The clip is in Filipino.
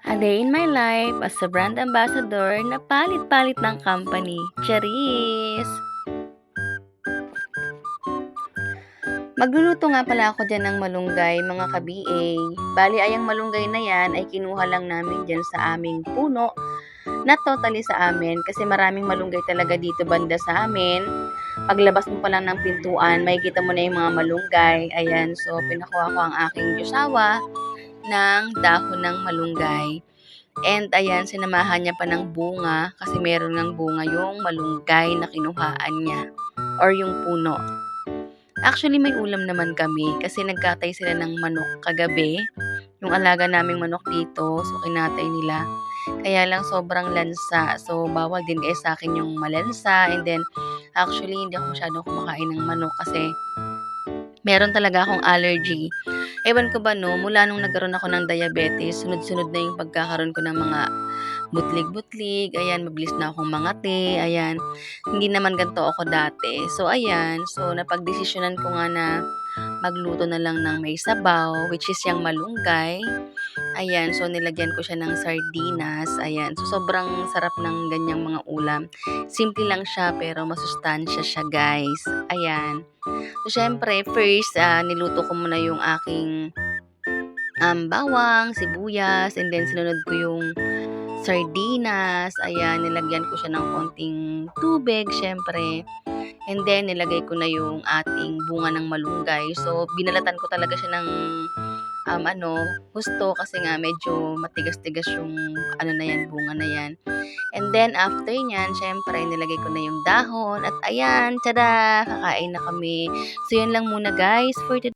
A day in my life as a brand ambassador na palit-palit ng company. Charis! Magluluto nga pala ako dyan ng malunggay, mga ka-BA. Bali ay ang malunggay na yan ay kinuha lang namin dyan sa aming puno. Not totally sa amin kasi maraming malunggay talaga dito banda sa amin. Paglabas mo pa lang ng pintuan, makikita mo na yung mga malunggay. Ayan, so pinakuha ko ang aking jusawa ng dahon ng malunggay. And ayan, sinamahan niya pa ng bunga kasi meron ng bunga yung malunggay na kinuhaan niya or yung puno. Actually, may ulam naman kami kasi nagkatay sila ng manok kagabi. Yung alaga naming manok dito, so kinatay nila. Kaya lang sobrang lansa. So, bawal din guys sa akin yung malansa. And then, actually, hindi ako masyadong kumakain ng manok kasi meron talaga akong allergy. Ewan ko ba no, mula nung nagkaroon ako ng diabetes, sunod-sunod na yung pagkakaroon ko ng mga butlig-butlig, ayan, mabilis na akong mangati, ayan. Hindi naman ganito ako dati. So, ayan, so napagdesisyonan ko nga na magluto na lang ng may sabaw, which is yung malunggay. Ayan, so nilagyan ko siya ng sardinas, ayan. So, sobrang sarap ng ganyang mga ulam. Simple lang siya, pero masustansya siya, guys. Ayan. So, syempre, first, niluto ko muna yung aking bawang, sibuyas, and then sinunod ko yung sardinas. Ayan, nilagyan ko siya ng konting tubig, syempre. And then, nilagay ko na yung ating bunga ng malunggay. So, binalatan ko talaga siya ng husto kasi nga medyo matigas-tigas yung na yan, bunga na yan. And then, after nyan, syempre, nilagay ko na yung dahon. At ayan, tada! Kakain na kami. So, yun lang muna guys for today.